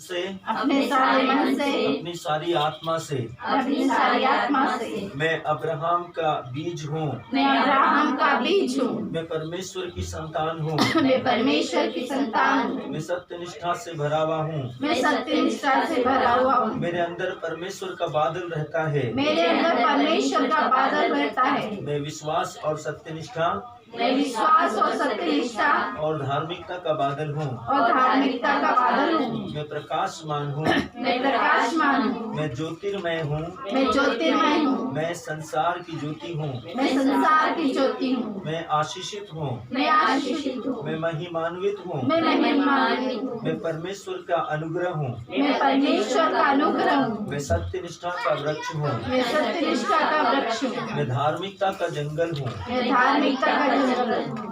से, अपने सारे मन से, अपनी सारी आत्मा से अपनी सारी आत्मा से मैं अब्राहम का बीज हूँ, मैं अब्राहम का बीज हूँ, मैं परमेश्वर की संतान हूँ, मैं परमेश्वर की संतान हूँ, मैं सत्यनिष्ठा से भरा हुआ हूँ, मैं सत्य निष्ठा से भरा हुआ हूँ, मेरे अंदर परमेश्वर का बादल रहता है, मेरे अंदर परमेश्वर का बादल रहता है, मैं विश्वास और सत्यनिष्ठा मैं विश्वास और सत्य निष्ठा और धार्मिकता का बादल हूँ, और धार्मिकता का बादल हूँ, मैं प्रकाशमान हूँ, मैं प्रकाशमान हूँ, मैं ज्योतिर्मय हूँ, मैं ज्योतिर्मय हूँ, मैं संसार की ज्योति हूँ, मैं संसार की ज्योति हूँ, मैं आशीषित हूँ, मैं आशीषित हूँ, मैं महिमान्वित हूँ, मैं महिमान्वित हूँ, मैं परमेश्वर का अनुग्रह हूँ, मैं परमेश्वर का अनुग्रह हूँ, मैं सत्यनिष्ठा का वृक्ष हूँ, मैं सत्य निष्ठा का वृक्ष हूँ, मैं धार्मिकता का जंगल हूँ, मैं धार्मिकता का जंगल हूँ,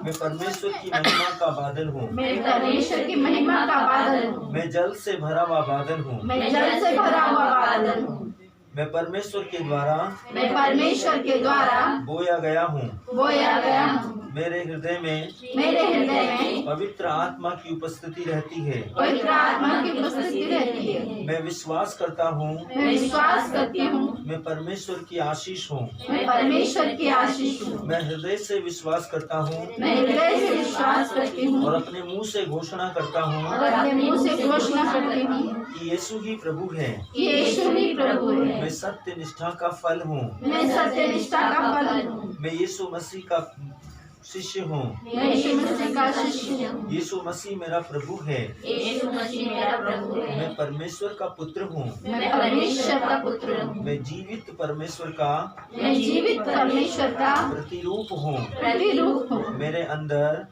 मैं परमेश्वर की महिमा का बादल हूँ, मैं परमेश्वर की महिमा का बादल हूँ, मैं जल से भरा हुआ बादल हूँ, मैं जल से भरा हुआ बादल हूँ, मैं परमेश्वर के द्वारा मैं परमेश्वर के द्वारा बोया गया हूँ, बोया गया हूँ, मेरे हृदय में मेरे हृदय में पवित्र आत्मा की उपस्थिति रहती है, पवित्र आत्मा की उपस्थिति रहती है, मैं विश्वास करता हूँ, मैं विश्वास करती हूँ, मैं परमेश्वर की आशीष हूँ, मैं परमेश्वर की आशीष हूँ, मैं हृदय से विश्वास करता हूँ मैं हृदय से विश्वास करती हूँ और अपने मुंह से घोषणा करता हूँ और अपने मुंह से घोषणा करती हूँ कि यीशु ही प्रभु है, कि यीशु ही प्रभु है, मैं सत्य निष्ठा का फल हूँ, मैं सत्य निष्ठा का फल हूँ, मैं यीशु मसीह का शिष्य हूँ, मैं यीशु मसीह का शिष्य हूँ, यीशु मसीह मेरा प्रभु है, यीशु मसीह मेरा प्रभु है, मैं परमेश्वर का पुत्र हूँ, मैं परमेश्वर का पुत्र हूँ, मैं जीवित परमेश्वर का मैं जीवित परमेश्वर का प्रतिरूप हूँ, प्रतिरूप हूँ, मेरे अंदर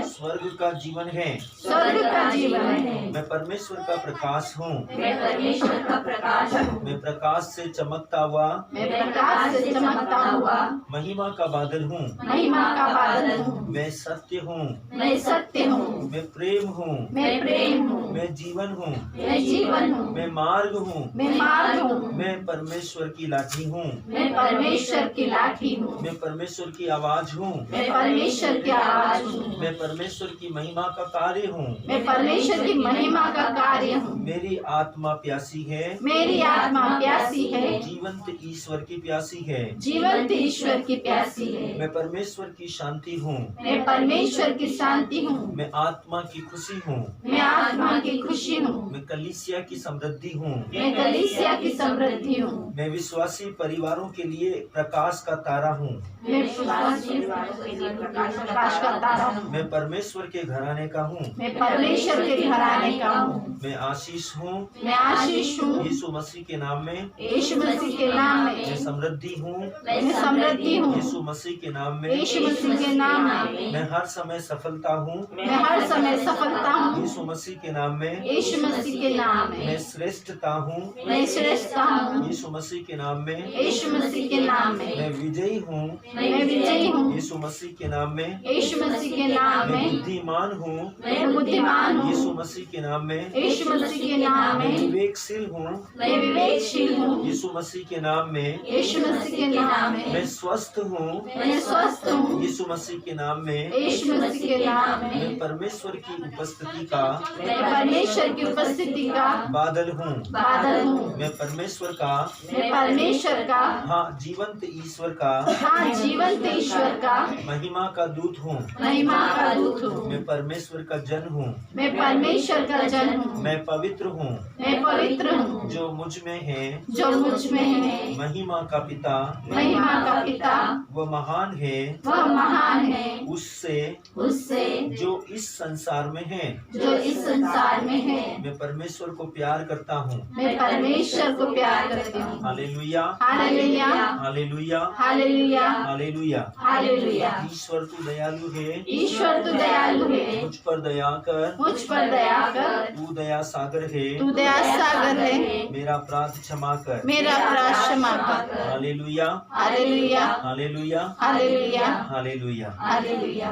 स्वर्ग का जीवन है, स्वर्ग का जीवन है, मैं परमेश्वर का प्रकाश हूँ, मैं परमेश्वर का प्रकाश हूँ, मैं प्रकाश से चमकता हुआ मैं प्रकाश से चमकता हुआ महिमा का बादल हूँ, महिमा का बादल हूँ, मैं सत्य हूँ, मैं सत्य हूँ, मैं प्रेम हूँ, मैं प्रेम हूँ, मैं जीवन हूँ, मैं जीवन हूँ, मैं मार्ग हूँ, मैं मार्ग हूँ, मैं परमेश्वर की लाठी हूँ, मैं परमेश्वर की लाठी हूँ, मैं परमेश्वर की आवाज हूँ, मैं परमेश्वर की आवाज हूँ, मैं परमेश्वर की महिमा का कार्य हूँ, मैं परमेश्वर की महिमा का कार्य हूँ, मेरी आत्मा प्यासी है, मेरी आत्मा प्यासी है, जीवंत ईश्वर की प्यासी है, जीवंत ईश्वर की प्यासी है, मैं परमेश्वर की शांति हूँ, मैं परमेश्वर की शांति हूँ, मैं आत्मा की खुशी हूँ, मैं आत्मा की खुशी हूँ, मैं कलीसिया की समृद्धि हूँ, मैं कलीसिया की समृद्धि हूँ, मैं विश्वासी परिवारों के लिए प्रकाश का तारा हूँ, मैं विश्वासी प्रकाश का तारा हूँ, मैं परमेश्वर के घराने का हूँ, मैं परमेश्वर के घराने का हूँ, मैं आशीष हूँ, मैं आशीष हूँ, यीशु मसीह के नाम में यीशु मसीह के नाम मैं में समृद्धि हूँ, मैं समृद्धि हूँ, यीशु मसीह के नाम में यीशु मसीह के नाम में मैं हर समय सफलता हूँ, मैं हर समय सफलता हूँ, यीशु मसीह के नाम में यीशु मसीह के नाम मैं में श्रेष्ठता हूँ, मैं श्रेष्ठता हूँ, यीशु मसीह के नाम में यीशु मसीह के नाम मैं में विजयी हूँ, मैं विजयी हूँ, यीशु मसीह के नाम में यीशु मसीह के नाम मैं में बुद्धिमान हूँ, मैं बुद्धिमान यीशु हूँ, मसीह के नाम में यीशु मसीह के नाम मैं में विवेकशील हूँ, मैं विवेकशील हूँ, यीशु मसीह के नाम में यीशु मसीह के नाम मैं में स्वस्थ हूँ, मैं स्वस्थ हूँ, यीशु मसीह के नाम में यीशु मसीह के नाम मैं में परमेश्वर की उपस्थिति का मैं परमेश्वर की उपस्थिति का बादल हूँ, बादल हूँ, मैं परमेश्वर का मैं परमेश्वर का हाँ जीवंत ईश्वर का हाँ जीवंत ईश्वर का महिमा का दूत हूँ, महिमा का दूत हूँ, मैं परमेश्वर का जन हूँ, मैं परमेश्वर का जन हूँ, मैं पवित्र हूँ, मैं पवित्र हूँ, जो मुझ में है जो मुझ में है महिमा का पिता महिमा का पिता वह महान है, वह महान है, उससे उससे जो इस संसार में है, जो इस संसार में है, मैं परमेश्वर को प्यार करता हूँ, मैं परमेश्वर को प्यार करती हूँ, hallelujah hallelujah hallelujah hallelujah hallelujah. Hallelujah. ईश्वर तू दयालु है, ईश्वर तू दयालु है, मुझ पर दया कर, मुझ पर दया कर, तू दया सागर है, तू दया सागर है, मेरा अपराध क्षमा कर, मेरा अपराध क्षमा कर, hallelujah hallelujah hallelujah hallelujah hallelujah. Hallelujah.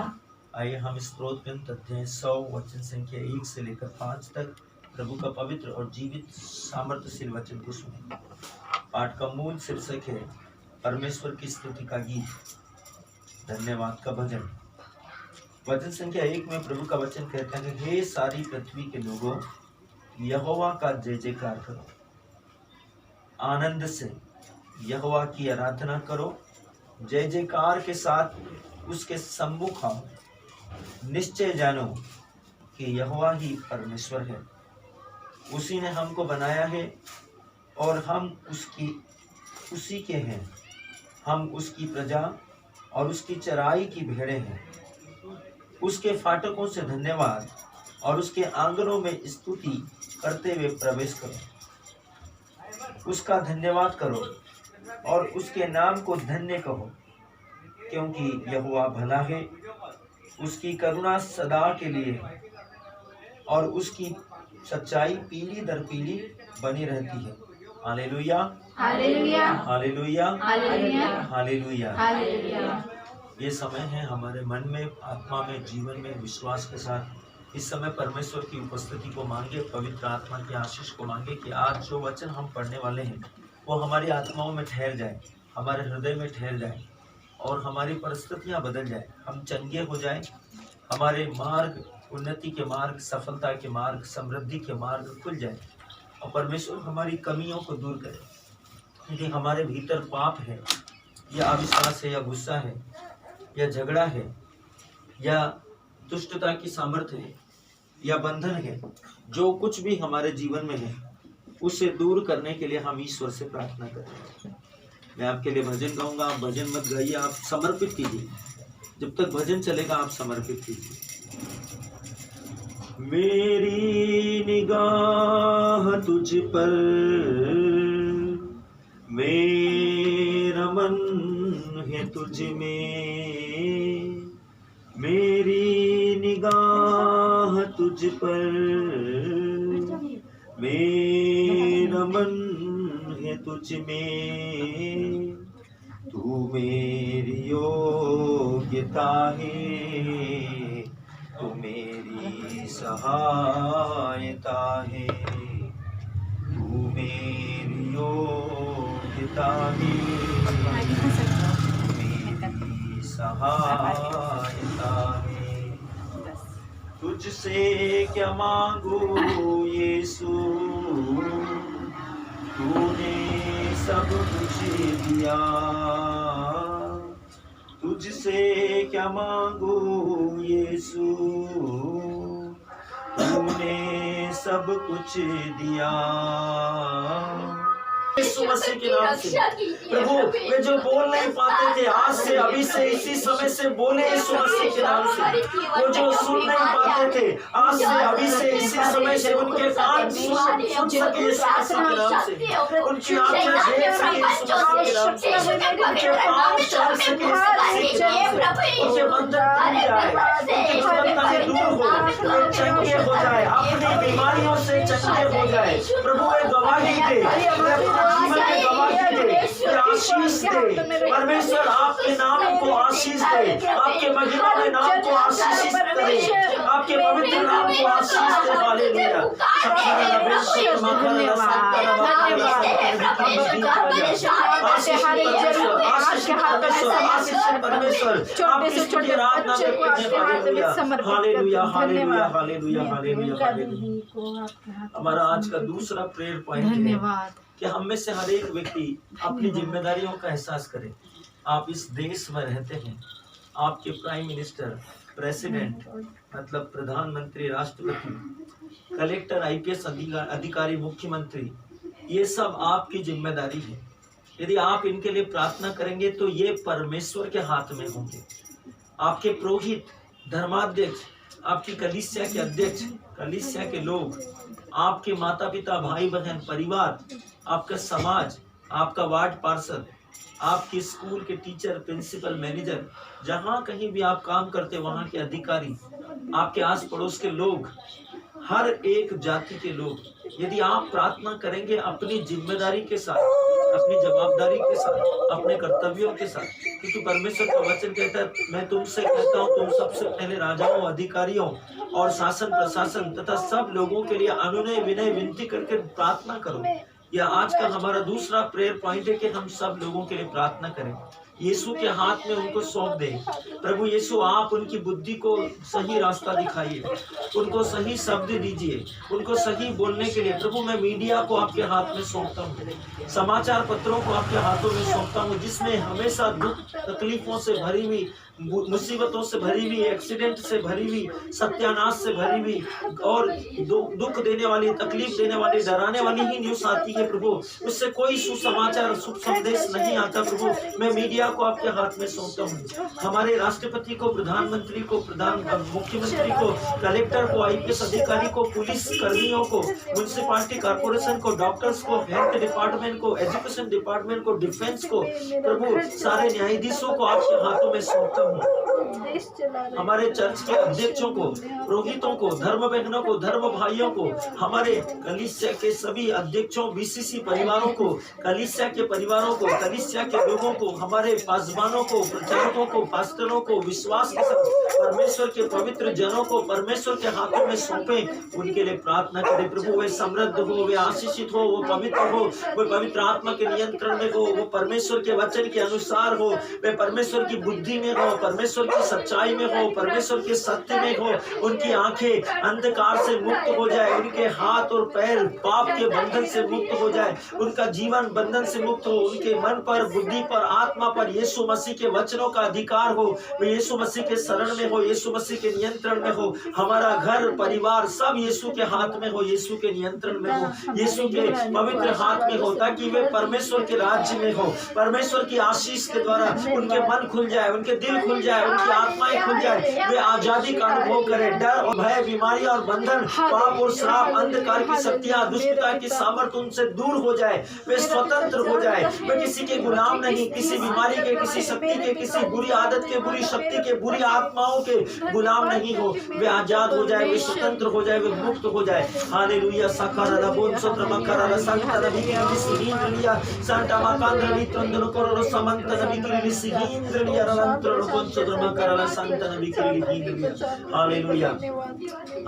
आइए हम स्तोत्र ग्रंथ अध्याय 100 वचन संख्या 1 से लेकर 5 तक प्रभु का पवित्र और जीवित सामर्थ्यशील वचन को सुने। पाठ का मूल शीर्षक है परमेश्वर की स्तुति का गीत, धन्यवाद का भजन। वचन संख्या 1 में प्रभु का वचन कहता है, हे सारी पृथ्वी के लोगों यहोवा का जय जयकार करो, आनंद से यहोवा की आराधना करो, जय जयकार के साथ उसके सम्मुख आओ। निश्चय जानो कि यहोवा ही परमेश्वर है, उसी ने हमको बनाया है और हम उसी के हैं। हम उसकी प्रजा और उसकी चराई की भेड़ें हैं। उसके फाटकों से धन्यवाद और उसके आंगनों में स्तुति करते हुए प्रवेश करो। उसका धन्यवाद करो और उसके नाम को धन्य कहो, क्योंकि यहोवा भला है, उसकी करुणा सदा के लिए है और उसकी सच्चाई पीढ़ी दर पीढ़ी बनी रहती है। Hallelujah, hallelujah, hallelujah, hallelujah, hallelujah. Hallelujah. ये समय है हमारे मन में, आत्मा में, जीवन में विश्वास के साथ इस समय परमेश्वर की उपस्थिति को मांगे, पवित्र आत्मा की आशीष को मांगे कि आज जो वचन हम पढ़ने वाले हैं वो हमारी आत्माओं में ठहर जाए, हमारे हृदय में ठहर जाए और हमारी परिस्थितियां बदल जाए। हम चंगे हो जाए, हमारे मार्ग, उन्नति के मार्ग, सफलता के मार्ग, समृद्धि के मार्ग खुल जाए और परमेश्वर हमारी कमियों को दूर करे। यदि हमारे भीतर पाप है या अविश्वास है या गुस्सा है या झगड़ा है या दुष्टता की सामर्थ्य है या बंधन है, जो कुछ भी हमारे जीवन में है उसे दूर करने के लिए हम ईश्वर से प्रार्थना करें। मैं आपके लिए भजन गाऊंगा, आप भजन मत गाइए, आप समर्पित कीजिए। जब तक भजन चलेगा आप समर्पित कीजिए। मेरी निगाह तुझ पर, मेरा मन है तुझ में, मेरी निगाह तुझ पर, मेरा मन है तुझ में, तू मेरी योग्यता है, तू मेरी सहायता है, तू मेरी योग्यता है, मेरी सहायता है। तुझसे क्या मांगू यीशु, तूने सब कुछ दिया। तुझसे क्या मांगू यीशु, तूने सब कुछ दिया। यीशु मसीह के नाम से प्रभु, वे जो बोल नहीं पाते थे आज से, अभी से, इसी समय से बोले यीशु मसीह के नाम से। वो जो सुन नहीं पाते थे आज से, अभी से, इसी समय से उनके कान सुन सके यीशु मसीह के नाम से। उनकी आंखें देख सके यीशु मसीह के नाम से। उनके पांव चल सके यीशु मसीह के नाम से। उनके बंधन टूट जाए, उनकी बंधन दूर हो, वे चंगे हो जाए, अपनी बीमारियों से चंगे हो जाए। प्रभु वे गवाही दे, जीवन में गवाही दे, आशीष दे। परमेश्वर आपके नाम को आशीष दे, आपके महिमा के नाम को आशीषित करे, आपके पवित्र नाम को आशीष दे। हालेलुया। परमेश्वर आपकी स्तुति आराधना करते हैं। Hallelujah, hallelujah, hallelujah, hallelujah, hallelujah. हमारा आज का दूसरा प्रेयर पॉइंट है कि हम में से हर एक व्यक्ति अपनी जिम्मेदारियों का एहसास करे। आप इस देश में रहते हैं, आपके प्राइम मिनिस्टर, प्रेसिडेंट मतलब प्रधानमंत्री, राष्ट्रपति, कलेक्टर, आईपीएस अधिकारी, मुख्यमंत्री, ये सब आपकी जिम्मेदारी है। यदि आप इनके लिए प्रार्थना करेंगे तो ये परमेश्वर के हाथ में होंगे। आपके पुरोहित, धर्माध्यक्ष, आपकी कलीसिया के अध्यक्ष, कलीसिया के लोग, आपके माता पिता, भाई बहन, परिवार, आपका समाज, आपका वार्ड पार्षद, आपके स्कूल के टीचर, प्रिंसिपल, मैनेजर, जहाँ कहीं भी आप काम करते वहाँ के अधिकारी, आपके आस पड़ोस के लोग, हर एक जाति के लोग, यदि आप प्रार्थना करेंगे अपनी जिम्मेदारी के साथ, अपनी जवाबदारी के साथ, अपने कर्तव्यों के साथ, क्योंकि परमेश्वर का वचन कहता है, मैं तुमसे कहता हूँ तुम सबसे पहले राजाओं, अधिकारियों और शासन प्रशासन तथा सब लोगों के लिए अनुनय विनय विनती करके प्रार्थना करो। यह आज का हमारा दूसरा प्रेयर पॉइंट है कि हम सब लोगों के लिए प्रार्थना करें। यीशु के हाथ में उनको सौंप दे। प्रभु यीशु, आप उनकी बुद्धि को सही रास्ता दिखाइए, उनको सही शब्द दीजिए, उनको सही बोलने के लिए। प्रभु मैं मीडिया को आपके हाथ में सौंपता हूँ, समाचार पत्रों को आपके हाथों में सौंपता हूँ, जिसमें हमेशा दुख तकलीफों से भरी हुई, मुसीबतों से भरी हुई, एक्सीडेंट से भरी हुई, सत्यानाश से भरी हुई और दुख देने वाली, तकलीफ देने वाली, डराने वाली ही न्यूज आती है प्रभु। उससे कोई सुसमाचार, शुभ संदेश नहीं आता प्रभु। मैं मीडिया को आपके हाथ में सौंपता हूँ, हमारे राष्ट्रपति को, प्रधानमंत्री को, मुख्यमंत्री को, कलेक्टर को, आईपीएस अधिकारी को, पुलिस कर्मियों को, म्युनिसिपालिटी कॉर्पोरेशन को, डॉक्टर्स को, हेल्थ डिपार्टमेंट को, एजुकेशन डिपार्टमेंट को, डिफेंस को, प्रभु सारे न्यायाधीशों को आपके हाथों में सौंपता हूँ। हमारे चर्च के अध्यक्षों को, पुरोहितों को, धर्म बहनों को, धर्म भाइयों को, हमारे कलीसिया के सभी अध्यक्षों, बीसीसी परिवारों को, कलीसिया के परिवारों को, कलीसिया के लोगों को, हमारे पासवानों को, प्रचारकों को, पास्टरों को, विश्वास के सब परमेश्वर के पवित्र जनों को परमेश्वर के हाथों में सौंपे। उनके लिए प्रार्थना करें प्रभु, वे समृद्ध हो, वे आशीषित हो, वो पवित्र हो, वे पवित्र आत्मा के नियंत्रण में हो, वो परमेश्वर के वचन के अनुसार हो, वे परमेश्वर की बुद्धि में हो, परमेश्वर की सच्चाई में हो, परमेश्वर के सत्य में हो। उनकी आंखें अंधकार से मुक्त हो जाए, उनके हाथ और पैर पाप के बंधन से मुक्त हो जाए, उनका जीवन बंधन से मुक्त हो, उनके मन पर, बुद्धि पर, आत्मा पर यीशु मसीह के वचनों का अधिकार हो, वे यीशु मसीह के शरण में हो, यीशु मसीह के नियंत्रण में हो। हमारा घर परिवार सब यीशु के हाथ में हो, यीशु के नियंत्रण में हो, यीशु के पवित्र हाथ में हो, ताकि वे परमेश्वर के राज्य में हो। परमेश्वर की आशीष के द्वारा उनके मन खुल जाए, उनके दिल खुल जाए, उनकी आत्माएं खुल जाए, वे आजादी का अनुभव करें। डर और भय, बीमारी और बंधन, पाप और श्राप, अंधकार की शक्तियां, दुष्टता की सामर्थ उनसे दूर हो जाए, वे स्वतंत्र हो जाए, वे किसी के गुलाम नहीं, किसी बीमारी के, किसी शक्ति के, किसी बुरी आदत के, बुरी शक्ति के, बुरी आत्माओं के गुलाम नहीं हो, वे आजाद हो जाए, वे स्वतंत्र हो जाए, वे मुक्त हो जाए। हालेलुया। सकारा बोन सोत्र मकरा संता नबिकी सिहिंद्रिया संता मकांद्र वित्रंदन कोरो समंत नबिकी सिहिंद्रिया रंत्र बोन सोत्र मकरा संता नबिकी सिहिंद्रिया। हालेलुया।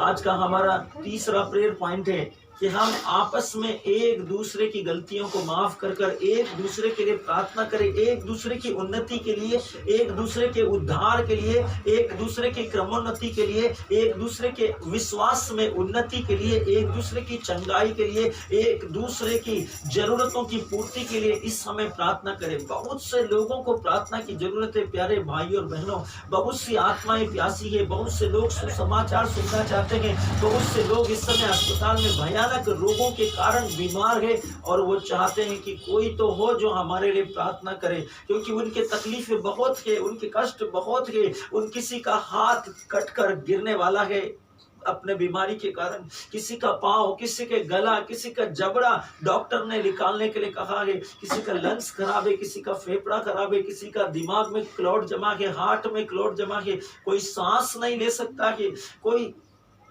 आज का हमारा तीसरा प्रेयर पॉइंट है कि हम आपस में एक दूसरे की गलतियों को माफ कर कर एक दूसरे के लिए प्रार्थना करें, एक दूसरे की उन्नति के लिए, एक दूसरे के उद्धार के लिए, एक दूसरे की क्रमोन्नति के लिए, एक दूसरे के विश्वास में उन्नति के लिए, एक दूसरे की चंगाई के लिए, एक दूसरे की जरूरतों की पूर्ति के लिए इस समय प्रार्थना करें। बहुत से लोगों को प्रार्थना की जरूरत है प्यारे भाई और बहनों, बहुत सी आत्माएं प्यासी है, बहुत से लोग सुसमाचार सुनना चाहते हैं, बहुत से लोग इस समय अस्पताल में भयानक रोगों के कारण बीमार है और वो चाहते हैं कि कोई तो हो जो हमारे लिए प्रार्थना करे, क्योंकि उनके तकलीफें बहुत है, उनके कष्ट बहुत है, उन किसी का हाथ कटकर गिरने वाला है अपने बीमारी के कारण, किसी का पांव, किसी के गला, किसी का जबड़ा डॉक्टर ने निकालने के लिए कहा है, किसी का लंग्स खराब है, किसी का फेफड़ा खराब है, किसी का दिमाग में क्लॉट जमा है, हार्ट में क्लॉट जमा है, कोई सांस नहीं ले सकता है, कोई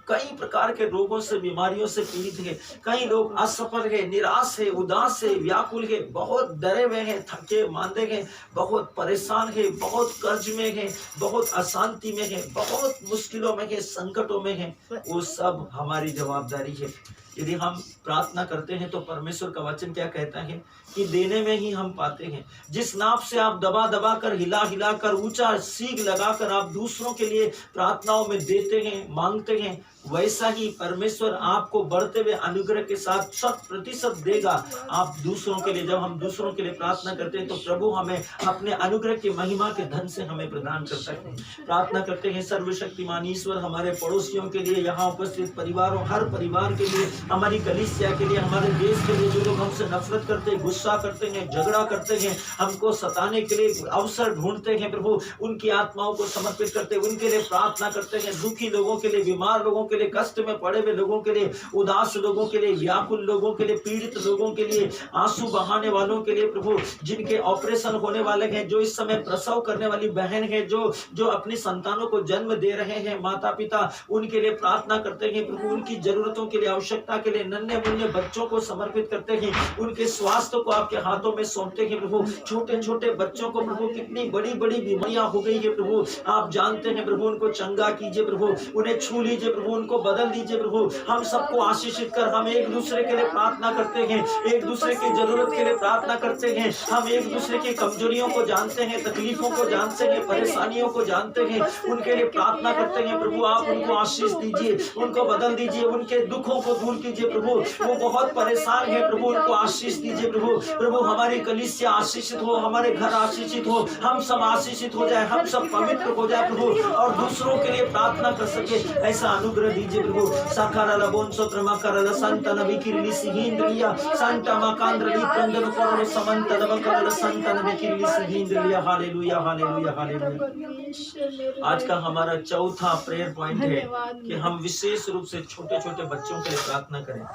कई प्रकार के रोगों से, बीमारियों से पीड़ित है, कई लोग असफल है, निराश है, उदास है, व्याकुल है, बहुत डरे हुए हैं, थके मांदे हैं, बहुत परेशान है, बहुत कर्ज में है, बहुत अशांति में है, बहुत मुश्किलों में है, संकटों में है। वो सब हमारी जवाबदारी है। यदि हम प्रार्थना करते हैं तो परमेश्वर का वचन क्या कहता है कि देने में ही हम पाते हैं। जिस नाप से आप दबा दबा कर, हिला हिला कर, ऊंचा सीग लगाकर आप दूसरों के लिए प्रार्थनाओं में देते हैं, मांगते हैं, वैसा ही परमेश्वर आपको बढ़ते हुए अनुग्रह के साथ 100% देगा। आप दूसरों के लिए, जब हम दूसरों के लिए प्रार्थना करते हैं तो प्रभु हमें अपने अनुग्रह की महिमा के धन से हमें प्रदान करता है। प्रार्थना करते हैं सर्वशक्तिमान ईश्वर हमारे पड़ोसियों के लिए, यहाँ उपस्थित परिवारों, हर परिवार के लिए, हमारी कलीसिया के लिए, हमारे देश के लिए, जो लोग हमसे नफरत करते हैं, गुस्सा करते हैं, झगड़ा करते हैं, हमको सताने के लिए अवसर ढूंढते हैं, प्रभु उनकी आत्माओं को समर्पित करते हैं, उनके लिए प्रार्थना करते हैं। दुखी लोगों के लिए, बीमार लोगों के लिए, कष्ट में पड़े हुए लोगों के लिए, उदास लोगों के लिए, व्याकुल लोगों के लिए, पीड़ित लोगों के लिए, आंसू बहाने वालों के लिए, प्रभु जिनके ऑपरेशन होने वाले हैं, जो इस समय प्रसव करने वाली बहन है, जो अपनी संतानों को जन्म दे रहे हैं, माता पिता, उनके लिए प्रार्थना करते हैं प्रभु। उनकी जरूरतों के लिए, आवश्यकता के लिए, नन्हे मुन्ने बच्चों को समर्पित करते हैं, उनके स्वास्थ्य को आपके हाथों में सौंपते हैं प्रभु। छोटे छोटे बच्चों को प्रभु कितनी बड़ी बड़ी बीमारियां हो गई है प्रभु, आप जानते हैं प्रभु, उनको चंगा कीजिए प्रभु, उन्हें छू लीजिए प्रभु, उनको बदल दीजिए प्रभु। हम सबको आशीषित कर, हम एक दूसरे के लिए प्रार्थना करते हैं, एक दूसरे की जरूरत के लिए प्रार्थना करते हैं, हम एक दूसरे की कमजोरियों को जानते हैं, तकलीफों को जानते हैं, परेशानियों को जानते हैं, उनके लिए प्रार्थना करते हैं प्रभु। आप उनको आशीष दीजिए, उनको बदल दीजिए, उनके दुखों को दूर कीजिए प्रभु। वो बहुत परेशान है प्रभु, उनको आशीष दीजिए प्रभु। प्रभु हमारी कलीसिया आशीषित हो, हमारे घर आशीषित हो, हम सब आशीषित हो जाए, हम सब पवित्र हो जाए प्रभु, और दूसरों के लिए प्रार्थना कर सके, ऐसा अनुग्रह दीजिए प्रभु। साकाराला बोनसोत्र माकाराला संतन विकिरली सिहिंद्रिया संता माकांद्रली क्रंदन कोरल समंतन वकरल संतन विकिरली सिहिंद्रिया। Hallelujah hallelujah hallelujah. आज का हमारा चौथा प्रेयर पॉइंट है कि हम विशेष रूप से छोटे छोटे बच्चों के लिए प्रार्थना करें,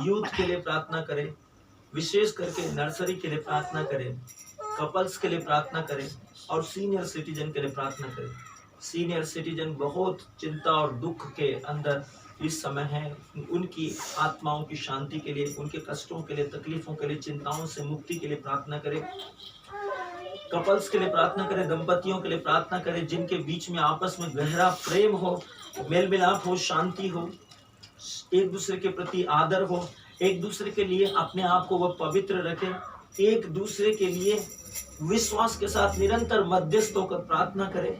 यूथ के लिए प्रार्थना करें, विशेष करके नर्सरी के लिए प्रार्थना करें, कपल्स के लिए प्रार्थना करें, और सीनियर सिटीजन के लिए प्रार्थना करें। सीनियर सिटीजन बहुत चिंता और दुख के अंदर इस समय है, उनकी आत्माओं की शांति के लिए, उनके कष्टों के लिए, तकलीफों के लिए, चिंताओं से मुक्ति के लिए प्रार्थना करें। कपल्स के लिए प्रार्थना करें, दंपतियों के लिए प्रार्थना करें, जिनके बीच में आपस में गहरा प्रेम हो, मेल मिलाप हो, शांति हो, एक दूसरे के प्रति आदर हो, एक दूसरे के लिए अपने आप को वह पवित्र रखें, एक दूसरे के लिए विश्वास के साथ निरंतर मध्यस्थ होकर प्रार्थना करें,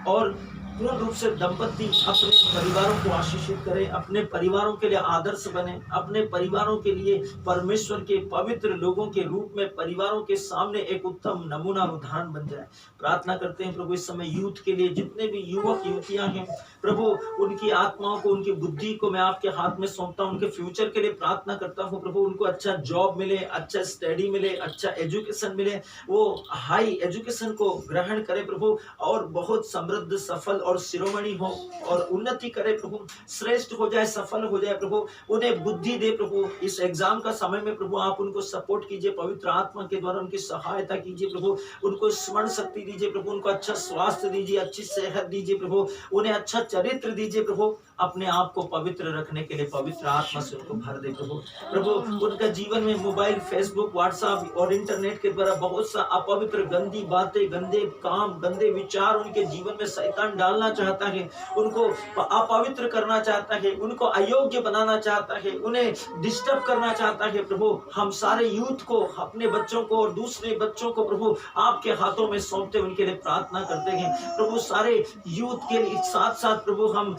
और पूर्ण रूप से दंपति अपने परिवारों को आशीषित करें, अपने परिवारों के लिए आदर्श बने, अपने परिवारों के लिए परमेश्वर के पवित्र लोगों के रूप में परिवारों के सामने एक उत्तम नमूना उदाहरण बन जाए। प्रार्थना करते हैं प्रभु इस समय यूथ के लिए, जितने भी युवक युवतियां हैं प्रभु, उनकी आत्माओं को, उनकी बुद्धि को मैं आपके हाथ में सौंपता हूं, उनके फ्यूचर के लिए प्रार्थना करता हूं प्रभु। उनको अच्छा जॉब मिले, अच्छा स्टडी मिले, अच्छा एजुकेशन मिले, वो हाई एजुकेशन को ग्रहण करे प्रभु, और बहुत समृद्ध, सफल और शिरोमणि हो, और उन्नति करे प्रभु, श्रेष्ठ हो जाए, सफल हो जाए प्रभु। उन्हें बुद्धि दे प्रभु, इस एग्जाम का समय में प्रभु आप उनको सपोर्ट कीजिए, पवित्र आत्मा के द्वारा उनकी सहायता कीजिए प्रभु, उनको स्मरण शक्ति दीजिए प्रभु, उनको अच्छा स्वास्थ्य दीजिए, अच्छी सेहत दीजिए प्रभु, उन्हें अच्छा चरित्र दीजिए प्रभु। अपने आप को पवित्र रखने के लिए पवित्र आत्मा से उनको भर दे प्रभु। प्रभु उनका जीवन में मोबाइल, फेसबुक, व्हाट्सएप और इंटरनेट के द्वारा बहुत सा अपवित्र, गंदी बातें, गंदे काम, गंदे विचार उनके जीवन में शैतान डालना चाहता है, उनको अपवित्र करना चाहता है, उनको अयोग्य बनाना चाहता है, उन्हें डिस्टर्ब करना चाहता है प्रभु। हम सारे यूथ को, अपने बच्चों को और दूसरे बच्चों को प्रभु आपके हाथों में सौंपते उनके लिए प्रार्थना करते हैं प्रभु। सारे यूथ के साथ साथ प्रभु हम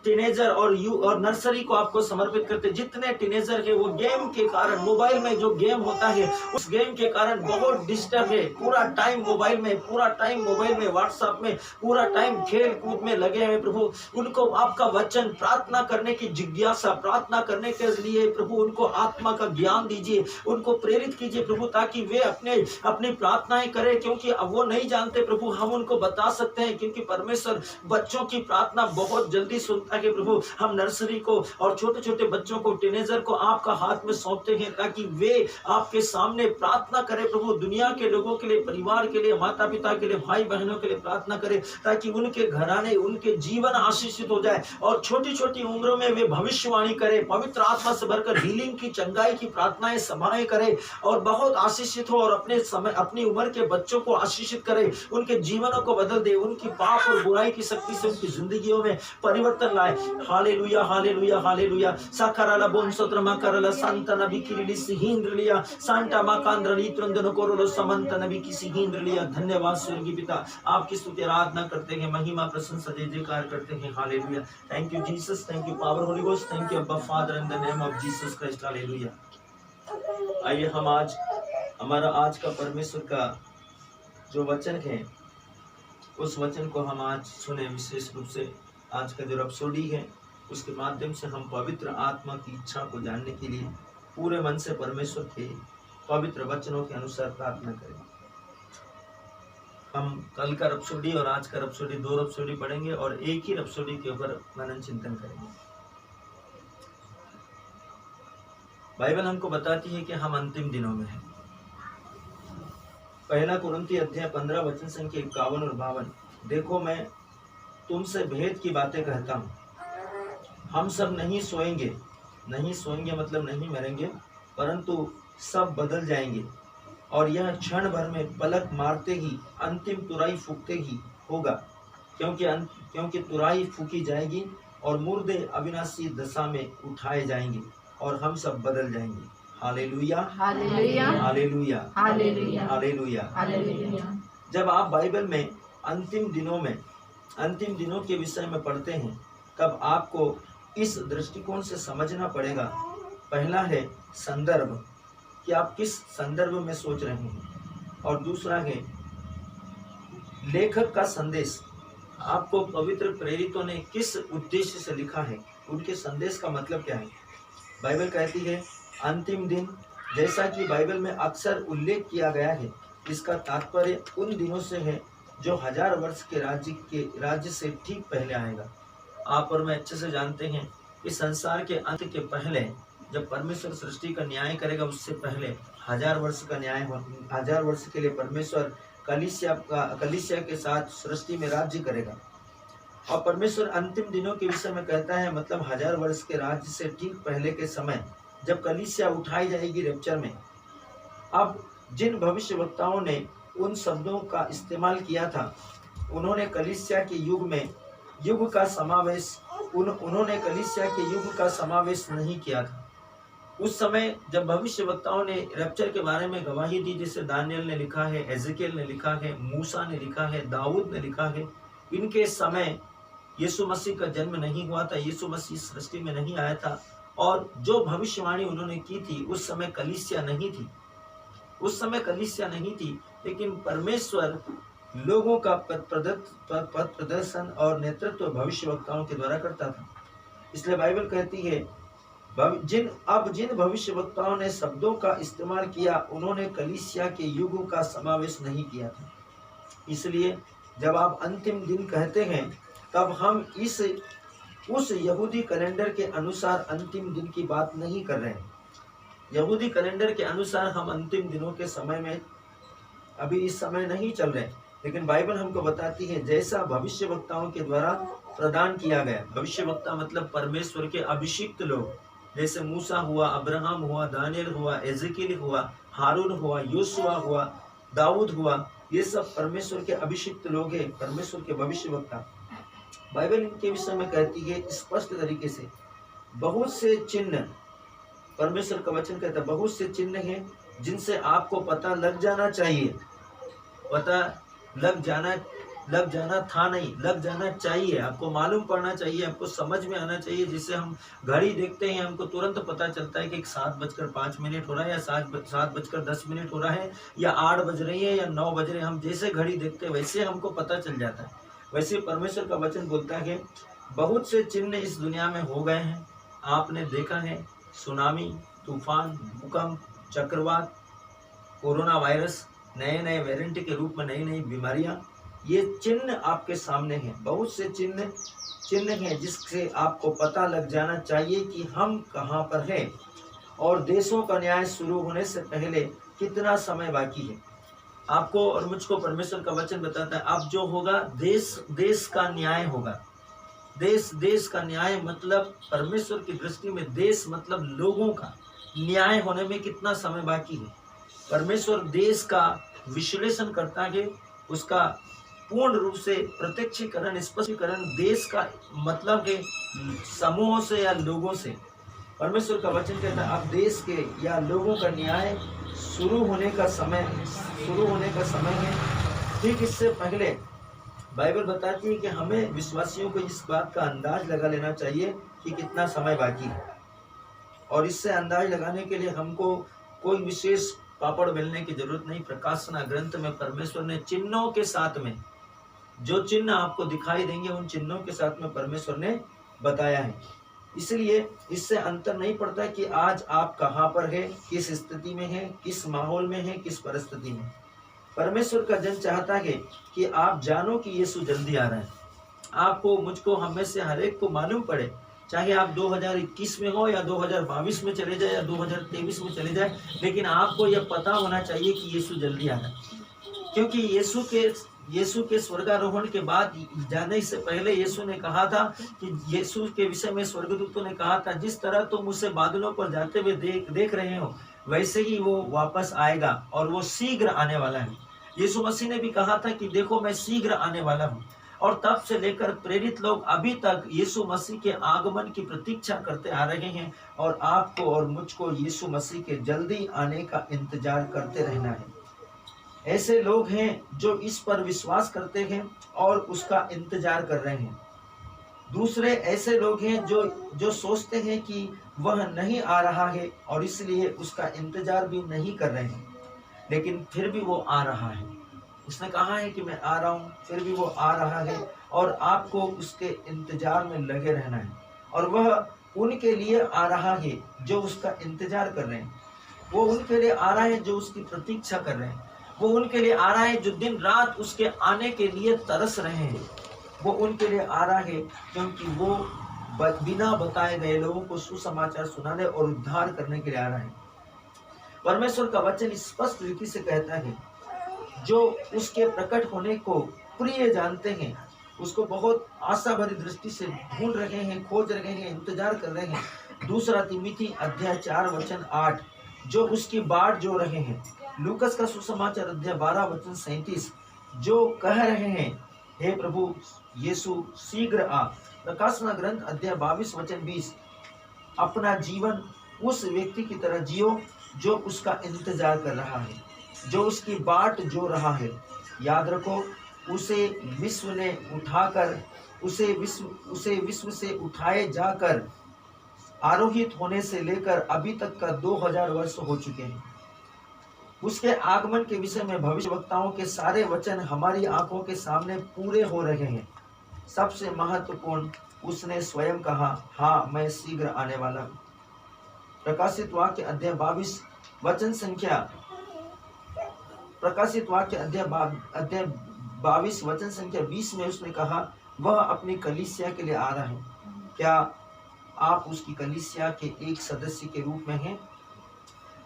टीनेजर और नर्सरी को आपको समर्पित करते। जितने टीनेजर है वो गेम के कारण, मोबाइल में जो गेम होता है उस गेम के कारण बहुत डिस्टर्ब है, पूरा टाइम मोबाइल में, पूरा टाइम मोबाइल में, व्हाट्सएप में, पूरा टाइम खेल कूद में लगे हैं प्रभु। उनको आपका वचन, प्रार्थना करने की जिज्ञासा, प्रार्थना करने के लिए प्रभु उनको आत्मा का ज्ञान दीजिए, उनको प्रेरित कीजिए प्रभु, ताकि वे अपनी प्रार्थनाएं करें, क्योंकि अब वो नहीं जानते प्रभु, हम उनको बता सकते हैं, क्योंकि परमेश्वर बच्चों की प्रार्थना बहुत जल्दी सुनता है प्रभु। हम नर्सरी को और छोटे छोटे बच्चों को, टीनेजर को आपका हाथ में सौंपते हैं, ताकि वे आपके सामने प्रार्थना करें प्रभु, दुनिया के लोगों के लिए, परिवार के लिए, माता पिता के लिए, भाई बहनों के लिए प्रार्थना करें, ताकि उनके घराने, उनके जीवन आशीषित हो जाए, और छोटी छोटी उम्रों में वे भविष्यवाणी करें, पवित्र आत्मा से भरकर हीलिंग की, चंगाई की प्रार्थनाएं, सभाएं करें, और बहुत आशीषित हो, और अपनी उम्र के बच्चों को आशीषित करें, उनके जीवनों को बदल दे, उनकी पाप और बुराई की शक्ति से उनकी जिंदगियों में परिवर्तन लाए। Hallelujah hallelujah hallelujah. साकाराला बोनसोत्र माकाराला संतन विकिरली सिहिंद्रिया सांता माकांद्रली त्रंदन कोरोलो समंतन विकि सिहिंद्रिया। धन्यवाद स्वर्गीय पिता, आपकी स्तुति आराधना करते हैं, महिमा प्रशंसा जय जयकार करते हैं। Hallelujah. Thank you Jesus, thank you power holy ghost, thank you abba father, in the name of Jesus Christ. Hallelujah. आइए हम आज हमारा आज का परमेश्वर का जो वचन है उस वचन को हम आज सुने। विशेष रूप से आज का जो रपसोडी है उसके माध्यम से हम पवित्र आत्मा की इच्छा को जानने के लिए पूरे मन से परमेश्वर के पवित्र वचनों के अनुसार प्रार्थना करें। हम कल का रपसोडी और आज का रपसोडी, 2 रपसोडी पढ़ेंगे और एक ही रपसोडी के ऊपर मनन चिंतन करेंगे। बाइबल हमको बताती है कि हम अंतिम दिनों में हैं। पहला कुरिन्थी अध्याय 15 वचन संख्या 51 और 52। देखो मैं तुमसे भेद की बातें कहता हूँ, हम सब नहीं सोएंगे, नहीं सोएंगे मतलब नहीं मरेंगे, परंतु सब बदल जाएंगे, और यह क्षण भर में पलक मारते ही, अंतिम तुरई फूकते ही होगा। क्योंकि तुरई फूकी जाएगी और मुर्दे अविनाशी दशा में उठाए जाएंगे और हम सब बदल जाएंगे। Hallelujah, hallelujah, hallelujah, hallelujah, hallelujah. Hallelujah. जब आप बाइबल में अंतिम दिनों के विषय में पढ़ते हैं, तब आपको इस दृष्टिकोण से समझना पड़ेगा। पहला है संदर्भ, कि आप किस संदर्भ में सोच रहे हैं, और दूसरा है लेखक का संदेश, आपको पवित्र प्रेरितों ने किस उद्देश्य से लिखा है, उनके संदेश का मतलब क्या है। बाइबल कहती है अंतिम दिन, जैसा कि बाइबल में अक्सर उल्लेख किया गया है, इसका तात्पर्य उन दिनों से है जो 1000 वर्ष के राज्य से ठीक पहले आएगा। आप और मैं अच्छे से जानते हैं कि संसार के अंत के पहले, जब परमेश्वर सृष्टि का न्याय करेगा, उससे पहले 1000 वर्ष का न्याय हो, 1000 वर्ष के लिए परमेश्वर कलीसिया के साथ सृष्टि में राज्य करेगा। और परमेश्वर अंतिम दिनों के विषय में कहता है, मतलब 1000 वर्ष के राज्य से ठीक पहले के समय, जब कलीसिया उठाई जाएगी रैप्चर में। अब जिन भविष्यवक्ताओं ने उन शब्दों का इस्तेमाल किया था, उन्होंने कलीसिया के युग का समावेश नहीं किया था। उस समय जब भविष्यवक्ताओं ने रैप्चर के बारे में गवाही दी, जैसे दानियल ने लिखा है, एजेकियल ने लिखा है, मूसा ने लिखा है, दाऊद ने लिखा है, इनके समय यीशु मसीह का जन्म नहीं हुआ था, यीशु मसीह सृष्टि में नहीं आया था। और जो भविष्यवाणी उन्होंने की थी, उस समय कलीसिया नहीं थी, लेकिन परमेश्वर लोगों का पथ प्रदर्शन और नेतृत्व भविष्यवक्ताओं के द्वारा करता था। इसलिए बाइबल कहती है, जिन भविष्यवक्ताओं ने शब्दों का इस्तेमाल किया, उन्होंने कलीसिया के युग का समावेश नहीं किया था। इसलिए जब आप अंतिम दिन कहते हैं, तब हम उस यहूदी कैलेंडर के अनुसार अंतिम दिन की बात नहीं कर रहे हैं। यहूदी कैलेंडर के अनुसार हम अंतिम दिनों के समय में अभी इस समय नहीं चल रहे, लेकिन बाइबल हमको बताती है जैसा भविष्यवक्ताओं के द्वारा प्रदान किया गया। भविष्यवक्ता मतलब परमेश्वर के अभिषिक्त लोग, जैसे मूसा हुआ, अब्राहम हुआ, दानियल हुआ, एजेकियल हुआ, हारून हुआ, योशुआ हुआ, दाऊद हुआ, ये सब परमेश्वर के अभिषिक्त लोग हैं, परमेश्वर के भविष्यवक्ता। बाइबल इनके विषय में कहती है स्पष्ट तरीके से, बहुत से चिन्ह, परमेश्वर का वचन कहता है बहुत से चिन्ह हैं जिनसे आपको पता लग जाना चाहिए, लग जाना चाहिए, आपको मालूम पड़ना चाहिए, आपको समझ में आना चाहिए। जिसे हम घड़ी देखते हैं, हमको तुरंत पता चलता है कि 7:05 हो रहा है, या 7:10 हो रहा है, या 8 बज रही है, या 9 बज रहे हैं। हम जैसे घड़ी देखते हैं वैसे हमको पता चल जाता है। वैसे परमेश्वर का वचन बोलता है बहुत से चिन्ह इस दुनिया में हो गए हैं। आपने देखा है सुनामी, तूफान, भूकंप, चक्रवात, कोरोना वायरस, नए वेरिएंट के रूप में नई बीमारियां, ये चिन्ह आपके सामने हैं। बहुत से चिन्ह हैं जिससे आपको पता लग जाना चाहिए कि हम कहां पर हैं और देशों का न्याय शुरू होने से पहले कितना समय बाकी है। आपको और मुझको परमेश्वर का वचन बताता है, अब जो होगा देश का न्याय होगा। देश का न्याय मतलब परमेश्वर की दृष्टि में देश मतलब लोगों का न्याय होने में कितना समय बाकी है। परमेश्वर देश का विश्लेषण करता है, उसका पूर्ण रूप से प्रत्यक्षीकरण, स्पष्टीकरण देश का मतलब है समूहों से या लोगों से। परमेश्वर का वचन कहता है अब देश के या लोगों का न्याय शुरू होने का समय है। ठीक इससे पहले बाइबल बताती है कि हमें विश्वासियों को इस बात का अंदाज लगा लेना चाहिए कि कितना समय बाकी है, और इससे अंदाज लगाने के लिए हमको कोई विशेष पापड़ बेलने की जरूरत नहीं। प्रकाशना ग्रंथ में परमेश्वर ने चिन्हों के साथ में, जो चिन्ह आपको दिखाई देंगे उन चिन्हों के साथ में परमेश्वर ने बताया है। इसलिए इससे अंतर नहीं पड़ता कि आज आप कहाँ पर है, किस स्थिति में है, किस माहौल में है, किस परिस्थिति में। परमेश्वर का जन चाहता है कि आप जानो कि यीशु जल्दी आ रहा है। आपको, मुझको, हमें से हर एक को मालूम पड़े, चाहे आप 2021 में हो या 2022 में चले जाए या 2023 में चले जाए, लेकिन आपको यह पता होना चाहिए कि यीशु जल्दी आ रहा है। क्योंकि यीशु के स्वर्गारोहण के बाद जाने से पहले यीशु ने कहा था कि यीशु के विषय में स्वर्गदूतों ने कहा था, जिस तरह तुम उसे बादलों पर जाते हुए देख रहे हो, वैसे ही वो वापस आएगा और वो शीघ्र आने वाला है। यीशु मसीह ने भी कहा था कि देखो मैं शीघ्र आने वाला हूँ। और तब से लेकर प्रेरित लोग अभी तक यीशु मसीह के आगमन की प्रतीक्षा करते आ रहे हैं और आपको और मुझको यीशु मसीह के जल्दी आने का इंतजार करते रहना है। ऐसे लोग हैं जो इस पर विश्वास करते हैं और उसका इंतजार कर रहे हैं। दूसरे ऐसे लोग हैं जो सोचते हैं कि वह नहीं आ रहा है और इसलिए उसका इंतजार भी नहीं कर रहे हैं, लेकिन फिर भी वो आ रहा है। उसने कहा है कि मैं आ रहा हूँ, फिर भी वो आ रहा है और आपको उसके इंतजार में लगे रहना है। और वह उनके लिए आ रहा है जो उसका इंतजार कर रहे हैं। वो उनके लिए आ रहा है जो उसकी प्रतीक्षा कर रहे हैं। वो उनके लिए आ रहा है जो दिन रात उसके आने के लिए तरस रहे हैं। वो उनके लिए आ रहा है क्योंकि वो बिना बताए गए लोगों को सुसमाचार सुनाने और उद्धार करने के लिए आ रहा है। परमेश्वर का वचन स्पष्ट रीति से कहता है, जो उसके प्रकट होने को प्रिय जानते हैं, उसको बहुत आशा भरी दृष्टि से ढूंढ रहे हैं, खोज रहे हैं, इंतजार कर रहे हैं। दूसरा तिमोथी अध्याय 4 वचन 8, जो उसकी बाट जो रहे हैं। लूकस का सुसमाचार अध्याय 12 वचन 37, जो कह रहे हैं, हे प्रभु यीशु शीघ्र आ। प्रकाशना ग्रंथ अध्याय 22 वचन 20, अपना जीवन उस व्यक्ति की तरह जियो जो उसका इंतजार कर रहा है, जो उसकी बाट जो रहा है। याद रखो, उसे विश्व ने उठाकर उसे विश्व से उठाए जाकर आरोहित होने से लेकर अभी तक का 2000 वर्ष हो चुके हैं। उसके आगमन के विषय में भविष्यवक्ताओं के सारे वचन हमारी आंखों के सामने पूरे हो रहे हैं। सबसे महत्वपूर्ण, उसने स्वयं कहा, हाँ मैं शीघ्र आने वाला हूँ। प्रकाशित वाक्य अध्याय 22 वचन संख्या प्रकाशित वाक्य अध्याय 22 वचन संख्या 20 में उसने कहा, वह अपनी कलीसिया के लिए आ रहा है। क्या आप उसकी कलीसिया के एक सदस्य के रूप में हैं?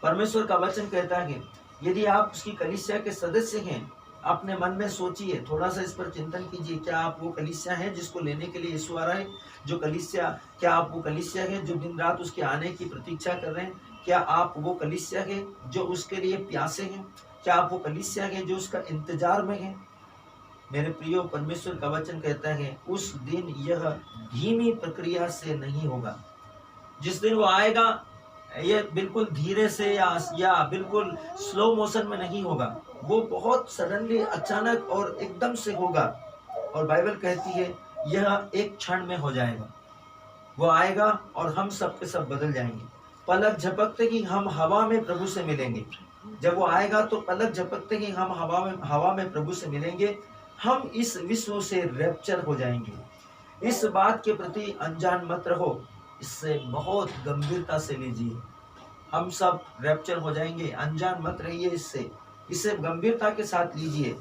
परमेश्वर का वचन कहता है, यदि आप उसकी कलीसिया के सदस्य हैं, अपने मन में सोचिए, थोड़ा सा इस पर चिंतन कीजिए। क्या आप वो कलीसिया हैं जिसको लेने के लिए यीशु आ रहा है? जो कलीसिया, क्या आप वो कलीसिया हैं जो दिन रात उसके आने की प्रतीक्षा कर रहे हैं? क्या आप वो कलीसिया हैं जो उसके लिए प्यासे हैं? क्या आप वो कलीसिया हैं जो उसका इंतजार में हैं? मेरे प्रियो, परमेश्वर का वचन कहता है, उस दिन यह धीमी प्रक्रिया से नहीं होगा। जिस दिन वो आएगा, ये बिल्कुल धीरे से या बिल्कुल स्लो मोशन में नहीं होगा। वो बहुत सडनली, अचानक और एकदम से होगा। और बाइबल कहती है यह एक क्षण में हो जाएगा। वो आएगा और हम सब के सब बदल जाएंगे। पलक झपकते ही हम हवा में प्रभु से मिलेंगे। जब वो आएगा तो पलक झपकते ही हम हवा में प्रभु से मिलेंगे। हम इस विश्व से रैप्चर हो जाएंगे। इस बात के प्रति अनजान मत रहो, इससे बहुत गंभीरता से लीजिए। हम सब रैप्चर हो जाएंगे, अनजान मत रहिए। इसे गंभीरता के साथ लीजिए।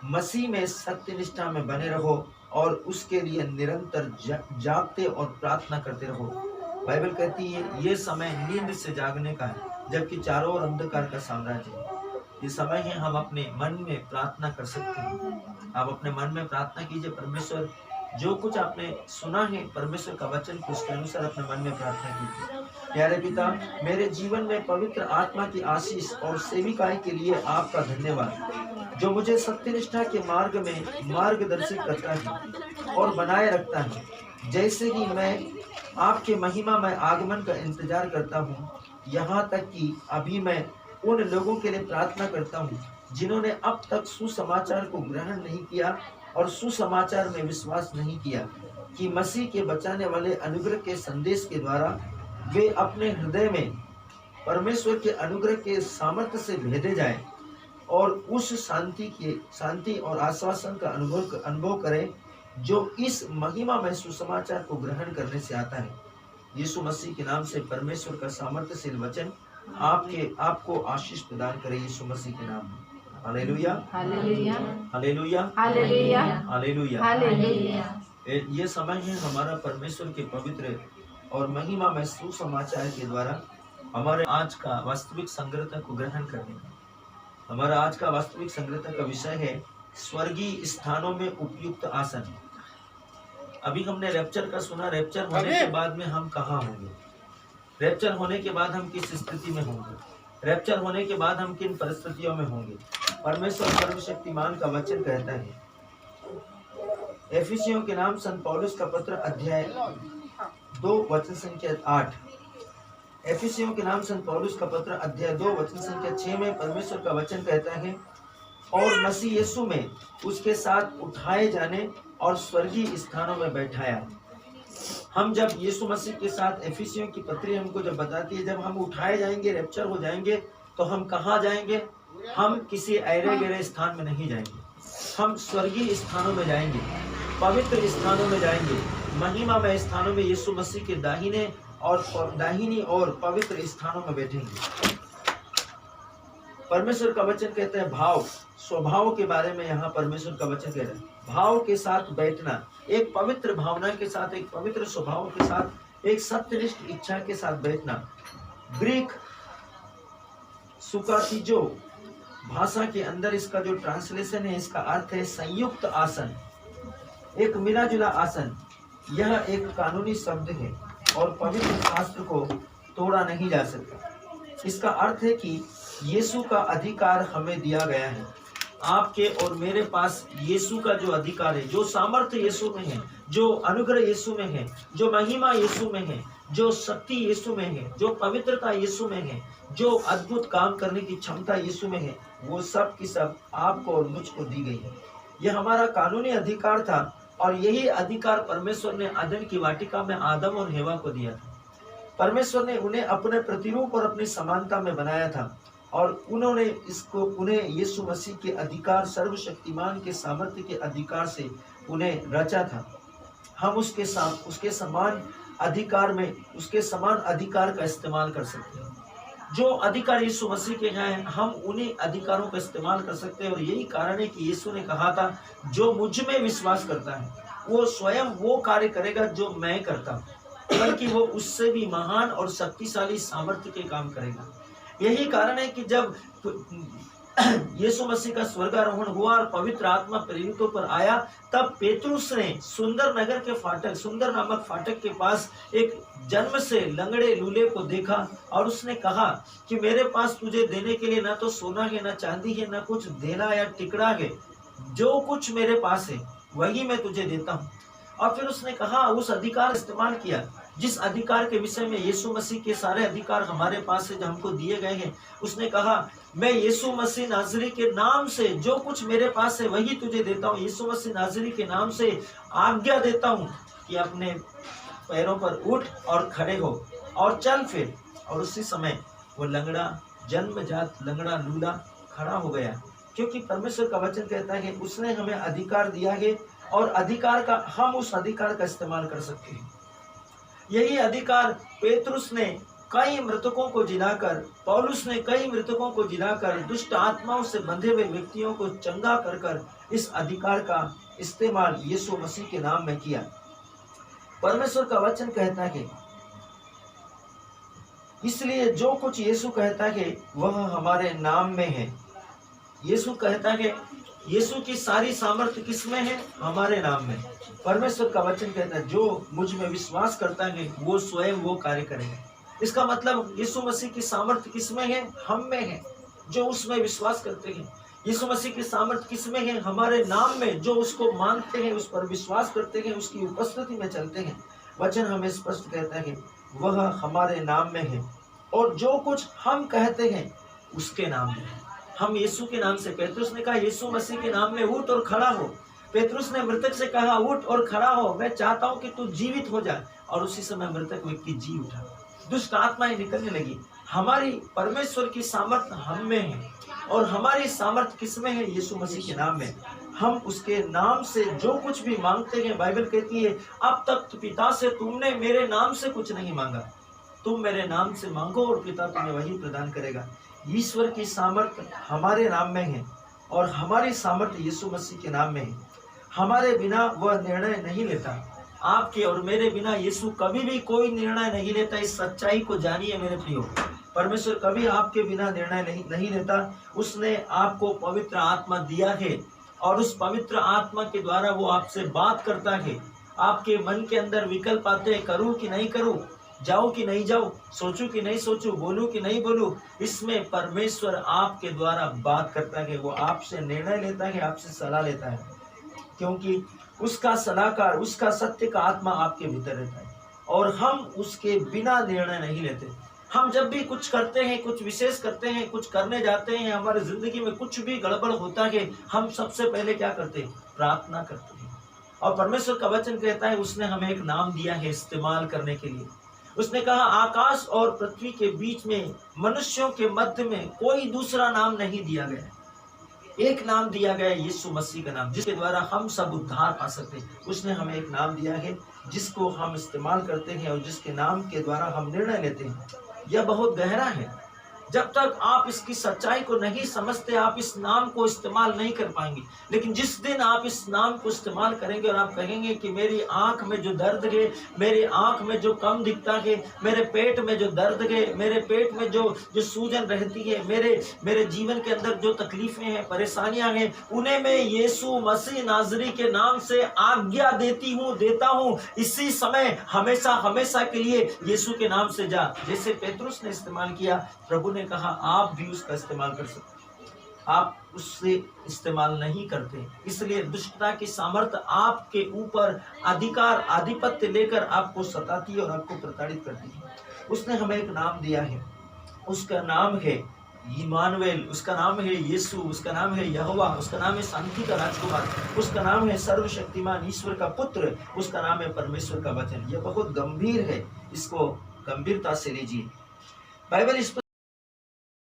मसीह में सत्य निष्ठा में बने रहो और उसके लिए निरंतर जागते और प्रार्थना करते रहो। बाइबल कहती है ये समय नींद से जागने का है, जबकि चारों ओर अंधकार का साम्राज्य है। ये समय है हम अपने मन में प्रार्थना कर सकते हैं। आप अपने मन में प्रार्थना कीजिए, परमेश्वर जो कुछ आपने सुना है परमेश्वर का वचन को उसके अनुसार अपने मन में प्रार्थना कीजिए। प्यारे पिता, मेरे जीवन में पवित्र आत्मा की आशीष और सेविकाई के लिए आपका धन्यवाद, जो मुझे सत्यनिष्ठा के मार्ग में मार्गदर्शित करता है और बनाए रखता है। जैसे ही मैं आपके महिमा में आगमन का इंतजार करता हूँ, यहाँ तक कि अभी मैं उन लोगों के लिए प्रार्थना करता हूँ जिन्होंने अब तक सुसमाचार को ग्रहण नहीं किया और सुसमाचार में विश्वास नहीं किया कि मसीह के बचाने वाले अनुग्रह के संदेश के द्वारा वे अपने हृदय में परमेश्वर के अनुग्रह के सामर्थ्य से भेदे जाएं और उस शांति और आश्वासन का अनुभव करें जो इस महिमा में सुसमाचार को ग्रहण करने से आता है। यीशु मसीह के नाम से परमेश्वर का सामर्थ्यशील वचन आपको आशीष प्रदान करे, यीशु मसीह के नाम में। Hallelujah, hallelujah, hallelujah, hallelujah, hallelujah, hallelujah. ये समय है हमारा परमेश्वर के पवित्र और महिमा में सुसमाचार के द्वारा हमारे आज का वास्तविक संग्रहता को ग्रहण करने का। हमारा आज का वास्तविक संग्रहता का विषय है स्वर्गीय स्थानों में उपयुक्त आसन। अभी हमने रैप्चर का सुना। रैप्चर होने के बाद में हम कहाँ होंगे? रैप्चर होने के बाद हम किस स्थिति में होंगे? रैप्चर होने के बाद हम किन परिस्थितियों में होंगे? परमेश्वर सर्वशक्तिमान का वचन कहता है एफिसियों के नाम संत पौलुस का पत्र अध्याय 2 वचन संख्या 8। एफिसियों के नाम संत पौलुस का पत्र अध्याय 2 वचन संख्या 6 में परमेश्वर का वचन कहता है, और मसीह यीशु में उसके साथ उठाए जाने और स्वर्गीय स्थानों में बैठाया। हम जब यीशु मसीह के साथ, एफिसियों की पत्री हमको जब बताती है, जब हम उठाए जाएंगे, रैप्चर हो जाएंगे, तो हम कहाँ जाएंगे? हम किसी ऐरे गहरे स्थान में नहीं जाएंगे, हम स्वर्गीय स्थानों में जाएंगे, पवित्र स्थानों में जाएंगे, महिमामय स्थानों में यीशु मसीह के दाहिनी और पवित्र स्थानों में बैठेंगे। परमेश्वर का वचन कहता है भाव, स्वभाव के बारे में यहाँ परमेश्वर का वचन कह रहा है। भाव के साथ बैठना, एक पवित्र भावना के साथ, एक पवित्र स्वभाव के साथ, एक सत्यनिष्ठ इच्छा के साथ बैठना। ग्रीक सुकातिजो भाषा के अंदर इसका जो ट्रांसलेशन है, इसका अर्थ है संयुक्त आसन, एक मिलाजुला आसन। यह एक कानूनी शब्द है और पवित्र शास्त्र को तोड़ा नहीं जा सकता। इसका अर्थ है कि यीशु का अधिकार हमें दिया गया है। आपके और मेरे पास यीशु का जो अधिकार है, जो सामर्थ्य यीशु में है, जो अनुग्रह यीशु में है, जो महिमा यीशु में है, जो शक्ति यीशु में है, जो पवित्रता यीशु में है, जो अद्भुत काम करने की क्षमता यीशु में है, वो सब की सब आपको और मुझको दी गई है। यह हमारा कानूनी अधिकार था और यही अधिकार परमेश्वर ने अदन की वाटिका में आदम और हेवा को दिया था। परमेश्वर ने उन्हें अपने प्रतिरूप और अपनी समानता में बनाया था और उन्हें यीशु मसीह के अधिकार, सर्वशक्तिमान के सामर्थ्य के अधिकार से उन्हें रचा था। हम उसके समान अधिकार का इस्तेमाल कर सकते हैं। जो अधिकार यीशु मसीह के हैं, हम उन्हीं अधिकारों का इस्तेमाल कर सकते हैं। और यही कारण है कि यीशु ने कहा था, जो मुझ में विश्वास करता है वो स्वयं वो कार्य करेगा जो मैं करता हूँ, बल्कि वो उससे भी महान और शक्तिशाली सामर्थ्य के काम करेगा। यही कारण है कि जब यीशु मसीह का स्वर्गारोहण हुआ और पवित्र आत्मा प्रेरितों पर आया, तब पेतरुस ने सुंदर नामक फाटक के पास एक जन्म से लंगड़े लूले को देखा और उसने कहा कि मेरे पास तुझे देने के लिए ना तो सोना है, ना चांदी है, ना कुछ देना या टिकड़ा है, जो कुछ मेरे पास है वही मैं तुझे देता हूँ। और फिर उसने कहा, उस अधिकार इस्तेमाल किया जिस अधिकार के विषय में यीशु मसीह के सारे अधिकार हमारे पास है, जो हमको दिए गए हैं। उसने कहा, मैं यीशु मसीह नाज़री के नाम से जो कुछ मेरे पास है वही तुझे देता हूँ। यीशु मसीह नाज़री के नाम से आज्ञा देता हूँ कि अपने पैरों पर उठ और खड़े हो और चल फिर। और उसी समय वो जन्मजात लंगड़ा लूला खड़ा हो गया, क्योंकि परमेश्वर का वचन कहता है कि उसने हमें अधिकार दिया है और हम उस अधिकार का इस्तेमाल कर सकते हैं। यही अधिकार पौलुस ने कई मृतकों को जिलाकर दुष्ट आत्माओं से बंधे हुए व्यक्तियों को चंगा कर इस अधिकार का इस्तेमाल यीशु मसीह के नाम में किया। परमेश्वर का वचन कहता है, इसलिए जो कुछ यीशु कहता है वह हमारे नाम में है। यीशु कहता है, यीशु की सारी सामर्थ्य किसमें है? हमारे नाम में। परमेश्वर का वचन कहता है, जो मुझ में विश्वास करता है वो स्वयं वो कार्य करेगा। इसका मतलब यीशु मसीह की सामर्थ्य किसमें है? हम में है, जो उसमें विश्वास करते हैं। यीशु मसीह की सामर्थ्य किसमें है? हमारे नाम में। जो उसको मानते हैं, उस पर विश्वास करते हैं, उसकी उपस्थिति में चलते हैं। वचन हमें स्पष्ट कहता है वह हमारे नाम में है और जो कुछ हम कहते हैं उसके नाम में है। हम यीशु के नाम से, पेतरुस ने कहा यीशु मसीह के नाम में उठ और खड़ा हो। पेतरुस ने मृतक से कहा, उठ और खड़ा हो, मैं चाहता हूं कि तू जीवित हो जाए। और उसी समय मृतक व्यक्ति जी उठा, दुष्ट आत्माएं निकलने लगी। हमारी परमेश्वर की सामर्थ्य हम में है और हमारी सामर्थ्य किसमें है? यीशु मसीह के नाम में। हम उसके नाम से जो कुछ भी मांगते हैं, बाइबल कहती है, अब तक पिता से तुमने मेरे नाम से कुछ नहीं मांगा, तुम मेरे नाम से मांगो और पिता तुम्हें वही प्रदान करेगा। ईश्वर की सामर्थ्य हमारे नाम में है और हमारी सामर्थ्य यीशु मसीह के नाम में है। हमारे बिना वह निर्णय नहीं लेता। आपके और मेरे बिना यीशु कभी भी कोई निर्णय नहीं लेता। इस सच्चाई को जानिए मेरे प्रियो। परमेश्वर कभी आपके बिना निर्णय नहीं लेता। उसने आपको पवित्र आत्मा दिया है और उस पवित्र आत्मा के द्वारा वो आपसे बात करता है। आपके मन के अंदर विकल्प आते हैं, करूं कि नहीं करूं, जाऊं कि नहीं जाऊं, सोचूं कि नहीं सोचूं, बोलूं कि नहीं बोलूं। इसमें परमेश्वर आपके द्वारा बात करता है। वो आपसे निर्णय लेता है, आपसे सलाह लेता है, क्योंकि उसका सलाहकार, उसका सत्य का आत्मा आपके भीतर रहता है और हम उसके बिना निर्णय नहीं लेते। हम जब भी कुछ करते हैं, कुछ विशेष करते हैं, कुछ करने जाते हैं, हमारे जिंदगी में कुछ भी गड़बड़ होता है, हम सबसे पहले क्या करते हैं? प्रार्थना करते हैं। और परमेश्वर का वचन कहता है उसने हमें एक नाम दिया है इस्तेमाल करने के लिए। उसने कहा आकाश और पृथ्वी के बीच में, मनुष्यों के मध्य में कोई दूसरा नाम नहीं दिया गया। एक नाम दिया गया, यीशु मसीह का नाम, जिसके द्वारा हम सब उद्धार पा सकते हैं। उसने हमें एक नाम दिया है जिसको हम इस्तेमाल करते हैं और जिसके नाम के द्वारा हम निर्णय लेते हैं। यह बहुत गहरा है। जब तक आप इसकी सच्चाई को नहीं समझते, आप इस नाम को इस्तेमाल नहीं कर पाएंगे। लेकिन जिस दिन आप इस नाम को इस्तेमाल करेंगे और आप कहेंगे कि मेरी आंख में जो दर्द है, मेरी आंख में जो कम दिखता है, मेरे पेट में जो दर्द है, मेरे पेट में जो सूजन रहती है, मेरे जीवन के अंदर जो तकलीफें हैं, परेशानियां हैं, उन्हें मैं यीशु मसीह नाजरी के नाम से आज्ञा देता हूं, इसी समय हमेशा हमेशा के लिए यीशु के नाम से जा। जैसे पेतरुस ने इस्तेमाल किया, प्रभु ने कहा आप भी उसका इस्तेमाल कर सकते। आप उससे इस्तेमाल नहीं करते, इसलिए दुष्टता की सामर्थ्य आपके ऊपर अधिकार, आधिपत्य लेकर आपको सताती है और आपको प्रताड़ित करती है। उसने हमें एक नाम दिया है, उसका नाम है इमानुएल, उसका नाम है यीशु, उसका नाम है यहोवा, उसका नाम है शांति का राजकुमार, उसका नाम है सर्वशक्तिमान ईश्वर का पुत्र, उसका नाम है परमेश्वर का वचन। यह बहुत गंभीर है, इसको गंभीरता से लीजिए। बाइबल इस